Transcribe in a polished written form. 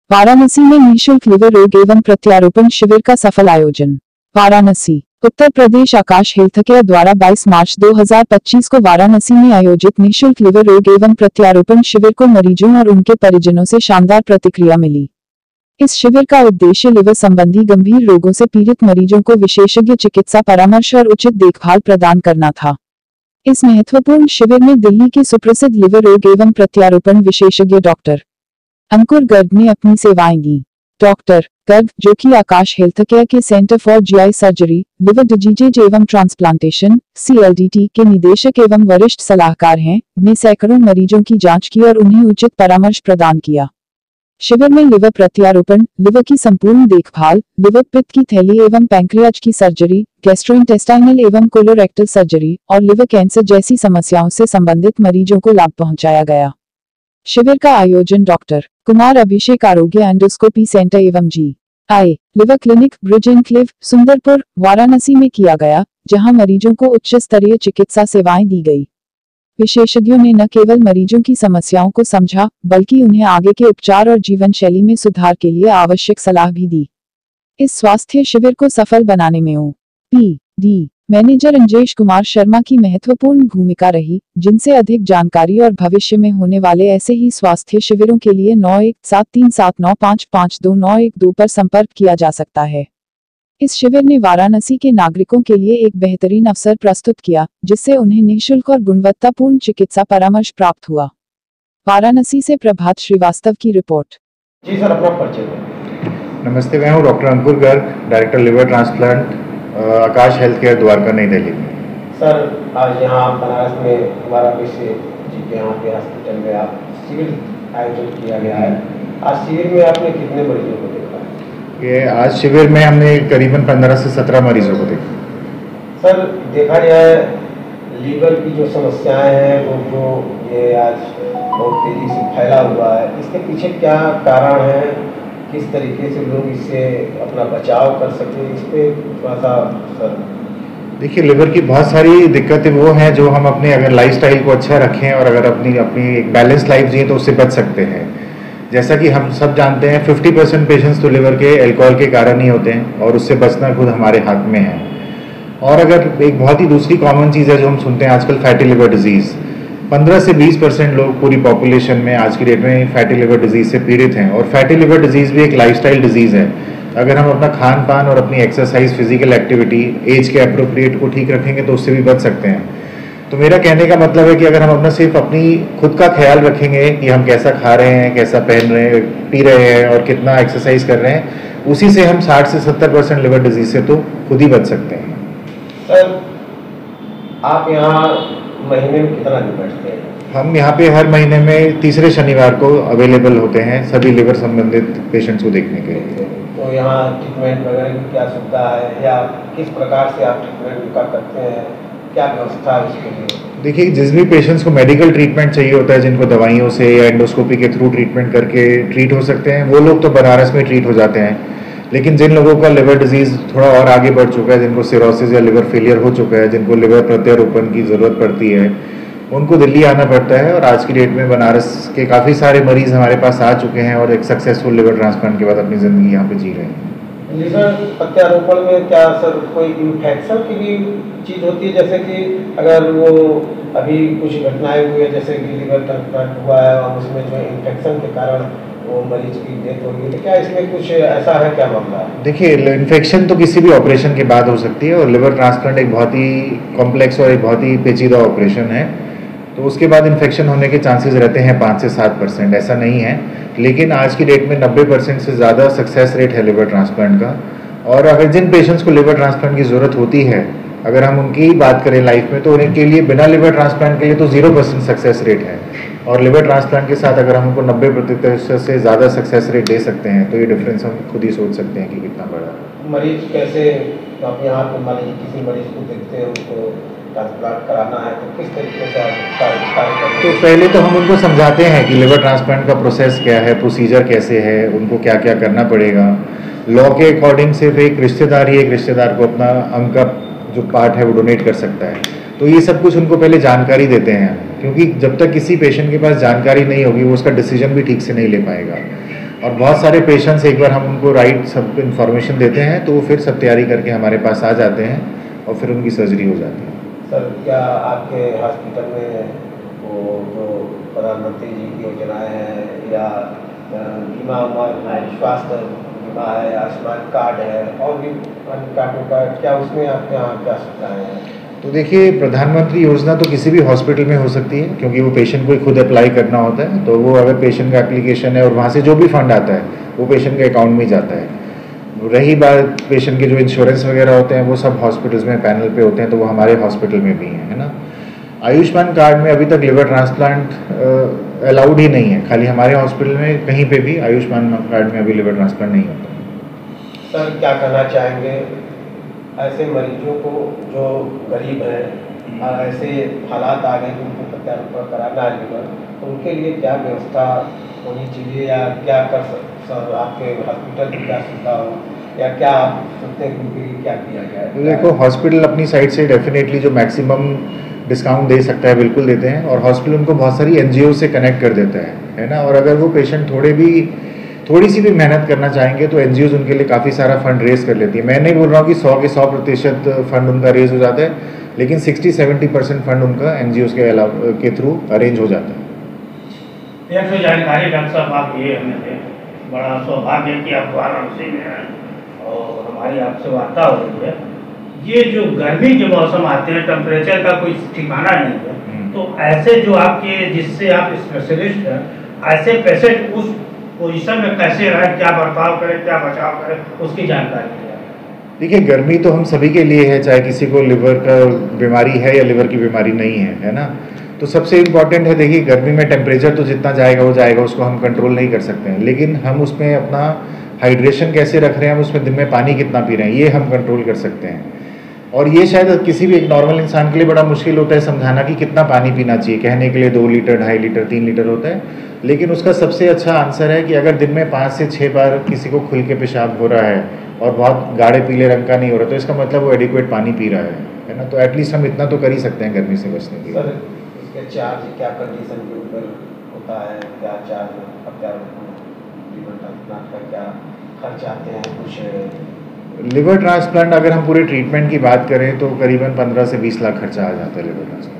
वाराणसी में निःशुल्क लिवर रोग एवं प्रत्यारोपण शिविर का सफल आयोजन। वाराणसी, उत्तर प्रदेश आकाश हेल्थकेयर द्वारा 22 मार्च 2025 को वाराणसी में आयोजित निःशुल्क लिवर रोग एवं प्रत्यारोपण शिविर को मरीजों और उनके परिजनों से शानदार प्रतिक्रिया मिली। इस शिविर का उद्देश्य लिवर संबंधी गंभीर रोगों से पीड़ित मरीजों को विशेषज्ञ चिकित्सा परामर्श और उचित देखभाल प्रदान करना था। इस महत्वपूर्ण शिविर में दिल्ली के सुप्रसिद्ध लिवर रोग एवं प्रत्यारोपण विशेषज्ञ डॉक्टर अंकुर गर्ग ने अपनी सेवाएं दी। डॉक्टर गर्ग, जो कि आकाश हेल्थकेयर के centre for GI surgery, liver diseases एवं ट्रांसप्लांटेशन (CLDT) के निदेशक एवं वरिष्ठ सलाहकार हैं, ने सैकड़ों मरीजों की जांच की और उन्हें उचित परामर्श प्रदान किया। शिविर में लिवर प्रत्यारोपण, लिवर की संपूर्ण देखभाल, लिवर पित्त की थैली एवं पैंक्रियाज की सर्जरी, गैस्ट्रोइंटेस्टाइनल एवं कोलोरेक्टल सर्जरी और लिवर कैंसर जैसी समस्याओं से संबंधित मरीजों को लाभ पहुंचाया गया। शिविर का आयोजन डॉक्टर कुमार अभिषेक आरोग्य एंडोस्कोपी सेंटर एवं GI liver clinic, bridge enclave, Sundarpur, Varanasi में किया गया, जहां मरीजों को उच्च स्तरीय चिकित्सा सेवाएं दी गई। विशेषज्ञों ने न केवल मरीजों की समस्याओं को समझा, बल्कि उन्हें आगे के उपचार और जीवन शैली में सुधार के लिए आवश्यक सलाह भी दी। इस स्वास्थ्य शिविर को सफल बनाने में OPD मैनेजर अंजेश कुमार शर्मा की महत्वपूर्ण भूमिका रही, जिनसे अधिक जानकारी और भविष्य में होने वाले ऐसे ही स्वास्थ्य शिविरों के लिए 917379552912 पर संपर्क किया जा सकता है। इस शिविर ने वाराणसी के नागरिकों के लिए एक बेहतरीन अवसर प्रस्तुत किया, जिससे उन्हें निःशुल्क और गुणवत्तापूर्ण चिकित्सा परामर्श प्राप्त हुआ। वाराणसी से प्रभात श्रीवास्तव की रिपोर्ट। जी सर, अपना परिचय दें। नमस्ते, मैं हूँ डॉक्टर अंकुर गर्ग, डायरेक्टर लिवर ट्रांसप्लांट, आकाश हेल्थ केयर द्वारका, नई दिल्ली। सर, आज यहाँ बनारस में हमारा विषय जी के यहाँ पे हॉस्पिटल में आप शिविर आयोजन किया गया है। आज शिविर में आपने कितने मरीजों को देखा है? ये आज शिविर में हमने करीबन 15 से 17 मरीजों को देखा। सर, देखा जाए लीवर की जो समस्याएं हैं वो ये आज बहुत तेजी से फैला हुआ है, इसके पीछे क्या कारण है, किस तरीके से लोग इससे अपना बचाव कर सकें, इस पे थोड़ा सा सर। देखिए, लिवर की बहुत सारी दिक्कतें वो हैं जो हम अपने अगर लाइफस्टाइल को अच्छा रखें और अगर अपनी एक बैलेंस लाइफ जिए तो उससे बच सकते हैं। जैसा कि हम सब जानते हैं, 50% पेशेंट्स तो लिवर के अल्कोहल के कारण ही होते हैं और उससे बचना खुद हमारे हाथ में है। और अगर एक बहुत ही दूसरी कॉमन चीज़ है जो हम सुनते हैं आजकल, फैटी लिवर डिजीज़। 15 से 20% लोग पूरी पॉपुलेशन में आज की डेट में फैटी लिवर डिजीज़ से पीड़ित हैं। और फैटी लिवर डिजीज़ भी एक लाइफस्टाइल डिजीज़ है। अगर हम अपना खान पान और अपनी एक्सरसाइज, फिजिकल एक्टिविटी एज के अप्रोप्रिएट को ठीक रखेंगे तो उससे भी बच सकते हैं। तो मेरा कहने का मतलब है कि अगर हम अपना सिर्फ अपनी खुद का ख्याल रखेंगे कि हम कैसा खा रहे हैं, कैसा पहन रहे हैं, पी रहे हैं और कितना एक्सरसाइज कर रहे हैं, उसी से हम 60 से 70% लिवर डिजीज़ से तो खुद ही बच सकते हैं। सर, आप यहाँ महीने में कितना दिन बैठते हैं? हम यहाँ पे हर महीने में तीसरे शनिवार को अवेलेबल होते हैं सभी लिवर संबंधित पेशेंट्स को देखने के लिए। तो यहाँ ट्रीटमेंट वगैरह की क्या सुविधा है, या किस प्रकार से आप ट्रीटमेंट का करते हैं, क्या व्यवस्था है इसके लिए? देखिए, जिस भी पेशेंट्स को मेडिकल ट्रीटमेंट चाहिए होता है, जिनको दवाइयों से या एंडोस्कोपी के थ्रू ट्रीटमेंट करके ट्रीट हो सकते हैं, वो लोग तो बनारस में ट्रीट हो जाते हैं। लेकिन जिन लोगों का लिवर डिजीज़ थोड़ा और आगे बढ़ चुका है, जिनको सिरोसिस या लिवर फेलियर हो चुका है, जिनको लिवर प्रत्यारोपण की ज़रूरत पड़ती है, उनको दिल्ली आना पड़ता है। और आज की डेट में बनारस के काफ़ी सारे मरीज़ हमारे पास आ चुके हैं और एक सक्सेसफुल लिवर ट्रांसप्लांट के बाद अपनी ज़िंदगी यहाँ पे जी रहे हैं। लिवर प्रत्यारोपण में क्या सर कोई इन्फेक्शन की भी चीज़ होती है? जैसे कि अगर वो अभी कुछ घटनाएं हुई है, जैसे कि लिवर ट्रांसप्लांट हुआ है और उसमें जो इन्फेक्शन के कारण वो मरीज की डेथ हो गई, तो क्या इसमें कुछ ऐसा है, क्या मामला है? देखिए, इन्फेक्शन तो किसी भी ऑपरेशन के बाद हो सकती है और लिवर ट्रांसप्लांट एक बहुत ही कॉम्प्लेक्स और एक बहुत ही पेचीदा ऑपरेशन है, तो उसके बाद इन्फेक्शन होने के चांसेस रहते हैं 5 से 7%, ऐसा नहीं है। लेकिन आज की डेट में 90% से ज़्यादा सक्सेस रेट है लिवर ट्रांसप्लांट का। और अगर जिन पेशेंट्स को लिवर ट्रांसप्लांट की ज़रूरत होती है, अगर हम उनकी बात करें लाइफ में, तो उनके लिए बिना लिवर ट्रांसप्लांट के लिए तो 0% सक्सेस रेट है। और लिवर ट्रांसप्लांट के साथ अगर हम उनको 90% से ज़्यादा सक्सेस रेट दे सकते हैं, तो ये डिफरेंस हम खुद ही सोच सकते हैं कि कितना बड़ा है। मरीज कैसे, आप यहाँ पे मान लीजिए किसी मरीज को देखते हैं, उनको ट्रांसप्लांट कराना है, तो किस तरीके से आप कार्य करते हैं? तो पहले तो हम उनको समझाते हैं कि लिवर ट्रांसप्लांट का प्रोसेस क्या है, प्रोसीजर कैसे है, उनको क्या क्या करना पड़ेगा। लॉ के अकॉर्डिंग सिर्फ एक रिश्तेदार ही एक रिश्तेदार को अपना अंग का जो पार्ट है वो डोनेट कर सकता है। तो ये सब कुछ उनको पहले जानकारी देते हैं, क्योंकि जब तक किसी पेशेंट के पास जानकारी नहीं होगी वो उसका डिसीजन भी ठीक से नहीं ले पाएगा। और बहुत सारे पेशेंट्स एक बार हम उनको राइट सब इन्फॉर्मेशन देते हैं तो वो फिर सब तैयारी करके हमारे पास आ जाते हैं और फिर उनकी सर्जरी हो जाती है। सर क्या आपके हॉस्पिटल में वो जो प्रधानमंत्री जी की योजनाएं हैं या बीमा स्वास्थ्य बीमा है, आयुष्मान कार्ड है और भी अन्य कार्डों का क्या उसमें आपके यहाँ क्या सुविधाएं हैं? तो देखिए, प्रधानमंत्री योजना तो किसी भी हॉस्पिटल में हो सकती है क्योंकि वो पेशेंट को खुद अप्लाई करना होता है। तो वो अगर पेशेंट का एप्लीकेशन है और वहाँ से जो भी फंड आता है वो पेशेंट के अकाउंट में ही जाता है। रही बात पेशेंट के जो इंश्योरेंस वगैरह होते हैं वो सब हॉस्पिटल्स में पैनल पे होते हैं, तो वो हमारे हॉस्पिटल में भी हैं, है ना। आयुष्मान कार्ड में अभी तक लिवर ट्रांसप्लांट अलाउड ही नहीं है, खाली हमारे हॉस्पिटल में, कहीं पे भी आयुष्मान कार्ड में अभी लिवर ट्रांसप्लांट नहीं होता। सर क्या कहना चाहेंगे ऐसे मरीजों को जो गरीब हैं और ऐसे हालात आ गए जिनको प्रत्यारोपण कराना है लिवर, तो उनके लिए क्या व्यवस्था होनी चाहिए या क्या कर सर आपके हॉस्पिटल की क्या सुविधा हो या क्या आप सोचते हैं कि उनके लिए क्या किया जाए? तो देखो, हॉस्पिटल अपनी साइड से डेफिनेटली जो मैक्सिमम डिस्काउंट दे सकता है बिल्कुल देते हैं, और हॉस्पिटल उनको बहुत सारी एनजीओ से कनेक्ट कर देता है ना। और अगर वो पेशेंट थोड़ी सी भी मेहनत करना चाहेंगे तो एनजीओज उनके लिए काफ़ी सारा फंड रेज कर लेती है। मैं नहीं बोल रहा हूँ कि 100 के 100% फंड उनका रेज हो जाता है, लेकिन 60-70% फंड उनका एनजीओज के थ्रू अरेंज हो जाता है। एक तो जानकारी डॉक्टर साहब आप ये हमें दें, बड़ा सौभाग्य है कि आप वाराणसी में हैं और हमारी आपसे वार्ता हो रही है। ये जो गर्मी के मौसम आते हैं, टेम्परेचर का कोई ठिकाना नहीं है, तो ऐसे जो आपके जिससे आप स्पेशलिस्ट हैं, ऐसे पेशेंट उस पोजीशन में कैसे रहे, क्या बर्ताव करें, क्या बचाव करें, उसकी जानकारी है। देखिए, गर्मी तो हम सभी के लिए है, चाहे किसी को लिवर का बीमारी है या लिवर की बीमारी नहीं है ना। तो सबसे इम्पॉर्टेंट है, देखिए गर्मी में टेम्परेचर तो जितना जाएगा वो जाएगा, उसको हम कंट्रोल नहीं कर सकते हैं, लेकिन हम उसमें अपना हाइड्रेशन कैसे रख रहे हैं, हम उसमें दिन में पानी कितना पी रहे हैं, ये हम कंट्रोल कर सकते हैं। और ये शायद किसी भी एक नॉर्मल इंसान के लिए बड़ा मुश्किल होता है समझाना कि कितना पानी पीना चाहिए। कहने के लिए 2 लीटर, 2.5 लीटर, 3 लीटर होता है, लेकिन उसका सबसे अच्छा आंसर है कि अगर दिन में 5 से 6 बार किसी को खुल के पेशाब हो रहा है और बहुत गाढ़े पीले रंग का नहीं हो रहा, तो इसका मतलब वो एडिक्वेट पानी पी रहा है ना। तो एटलीस्ट हम इतना तो कर ही सकते हैं गर्मी से बचने के लिए। सर इसके चार्ज क्या कंडीशन के ऊपर होता है, क्या चार्ज लिवर ट्रांसप्लांट का क्या खर्च आते हैं? कुछ लिवर ट्रांसप्लांट अगर हम पूरे ट्रीटमेंट की बात करें तो करीबन 15 से 20 लाख खर्चा आ जाता है लिवर ट्रांसप्लांट।